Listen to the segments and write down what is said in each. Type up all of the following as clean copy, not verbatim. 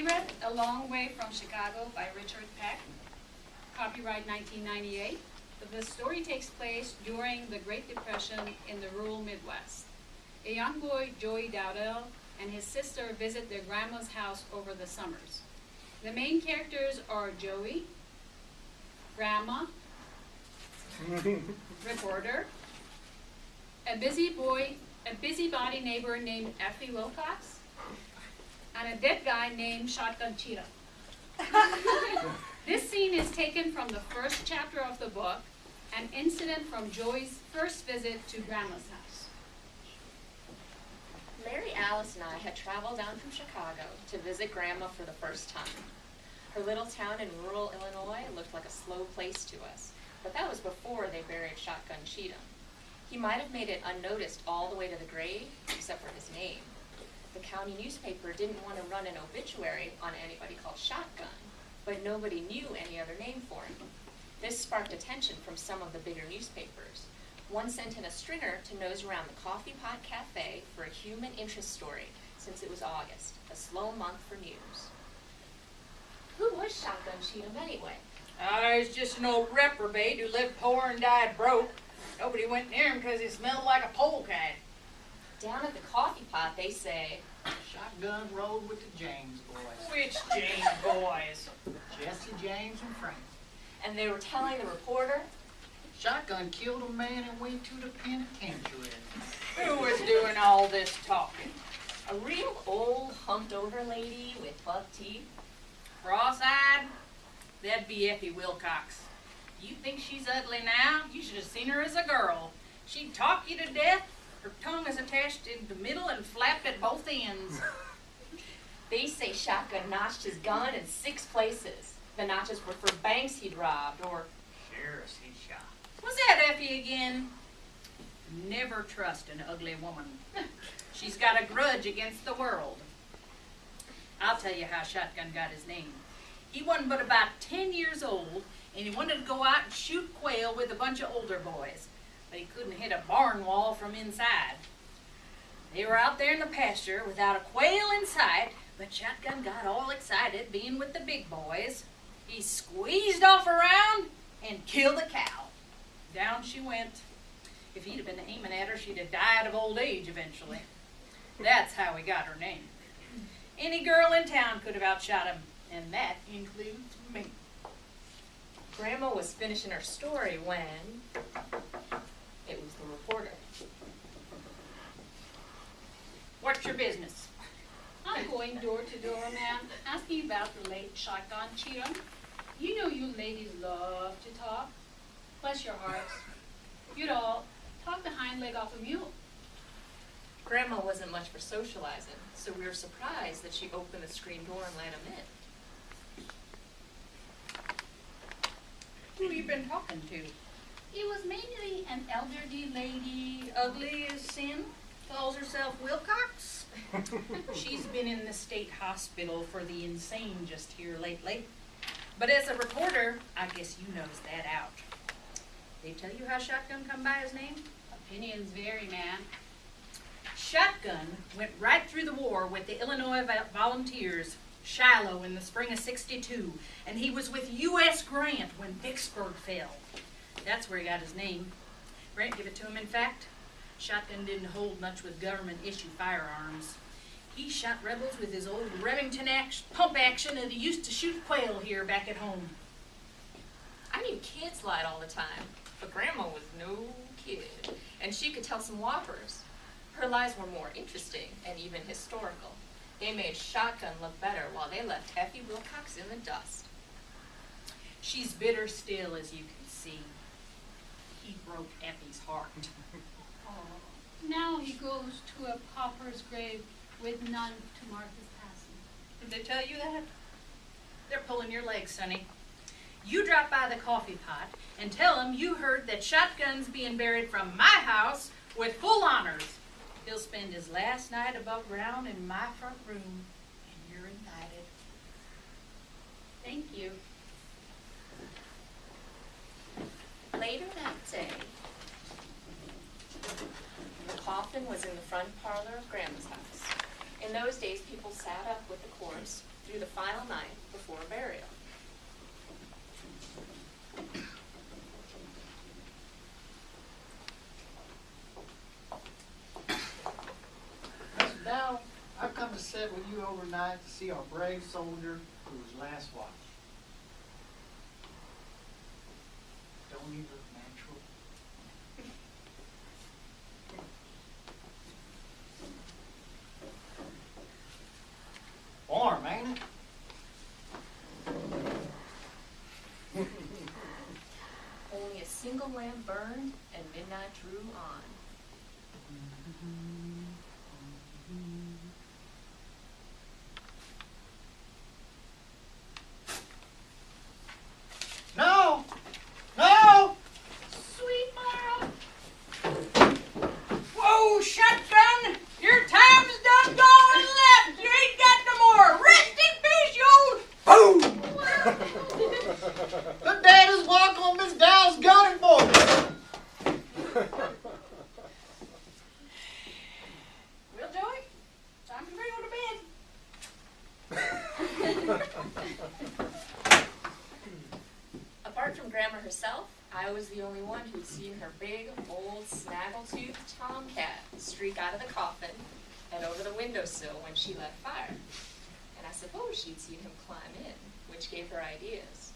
We read A Long Way from Chicago by Richard Peck, copyright 1998. The story takes place during the Great Depression in the rural Midwest. A young boy, Joey Dowdell, and his sister visit their grandma's house over the summers. The main characters are Joey, Grandma, reporter, a busybody neighbor named Effie Wilcox, and a dead guy named Shotgun Cheetah. This scene is taken from the first chapter of the book, an incident from Joey's first visit to Grandma's house. Mary Alice and I had traveled down from Chicago to visit Grandma for the first time. Her little town in rural Illinois looked like a slow place to us, but that was before they buried Shotgun Cheetah. He might have made it unnoticed all the way to the grave, except for his name. The county newspaper didn't want to run an obituary on anybody called Shotgun, but nobody knew any other name for him. This sparked attention from some of the bigger newspapers. One sent in a stringer to nose around the Coffee Pot Cafe for a human interest story, since it was August, a slow month for news. Who was Shotgun Cheetah anyway? He's just an old reprobate who lived poor and died broke. Nobody went near him because he smelled like a polecat. Down at the Coffee Pot, they say, Shotgun rode with the James boys. Which James boys? Jesse James and Frank. and they were telling the reporter, Shotgun killed a man and went to the penitentiary. Who was doing all this talking? a real old humped-over lady with buck teeth. Cross-eyed? That'd be Effie Wilcox. You think she's ugly now? You should have seen her as a girl. She'd talk you to death. Her tongue is attached in the middle and flapped at both ends. They say Shotgun notched his gun in 6 places. The notches were for banks he'd robbed, or Sheriffs he shot. Was that Effie again? Never trust an ugly woman. She's got a grudge against the world. I'll tell you how Shotgun got his name. He wasn't but about 10 years old, and he wanted to go out and shoot quail with a bunch of older boys, but he couldn't hit a barn wall from inside. They were out there in the pasture without a quail in sight, but Shotgun got all excited being with the big boys. He squeezed off around and killed a cow. Down she went. If he'd have been aiming at her, she'd have died of old age eventually. That's how he got her name. Any girl in town could have outshot him, and that includes me. Grandma was finishing her story when it was the reporter. What's your business? I'm going door to door, ma'am, asking about the late Shotgun Cheetah. You know you ladies love to talk. Bless your hearts. You'd all talk the hind leg off a mule. Grandma wasn't much for socializing, so we were surprised that she opened the screen door and let him in. Who you been talking to? It was mainly an elderly lady. Ugly as sin? Calls herself Wilcox? She's been in the state hospital for the insane just here lately. But as a reporter, I guess you nosed that out. They tell you how Shotgun come by his name? Opinions vary, ma'am. Shotgun went right through the war with the Illinois Volunteers, Shiloh, in the spring of '62, and he was with U.S. Grant when Vicksburg fell. That's where he got his name. Grant gave it to him, in fact. Shotgun didn't hold much with government-issue firearms. He shot rebels with his old Remington pump action, and he used to shoot quail here back at home. I knew kids lied all the time, but Grandma was no kid, and she could tell some whoppers. Her lies were more interesting and even historical. They made Shotgun look better while they left Effie Wilcox in the dust. She's bitter still, as you can see. He broke Effie's heart. Now he goes to a pauper's grave with none to mark his passing. Did they tell you that? They're pulling your leg, Sonny. You drop by the coffee pot and tell them you heard that Shotgun's being buried from my house with full honors. He'll spend his last night above ground in my front room, and you're invited. Thank you. Later that day, the coffin was in the front parlor of Grandma's house. In In those days, people sat up with the corpse through the final night before burial. Mr. Dow, I've come to sit with you overnight to see our brave soldier who was last watch. Don't he look natural? Warm, ain't it? Only a single lamp burned and midnight drew on. No! No! Sweet Mara! Whoa, shotgun! Your time's done gone left! You ain't got no more! Rest in peace, you old... Boom! The dad is walking on Miss Dow's gunning boy. Well, Joey, time to go to bed. Apart from Grandma herself, I was the only one who'd seen her big, old, snaggle-toothed tomcat streak out of the coffin and over the windowsill when she let fire. And I suppose she'd seen him climb in, which gave her ideas.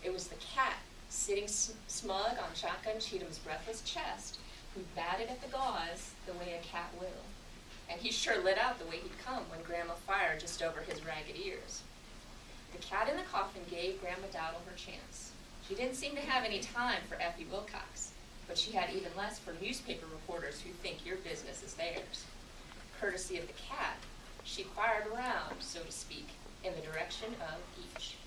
It was the cat, sitting smug on Shotgun Cheatham's breathless chest, who batted at the gauze the way a cat will. And he sure lit out the way he'd come when Grandma fired just over his ragged ears. The cat in the coffin gave Grandma Dowdle her chance. She didn't seem to have any time for Effie Wilcox, but she had even less for newspaper reporters who think your business is theirs. Courtesy of the cat, she fired around, so to speak, in the direction of each.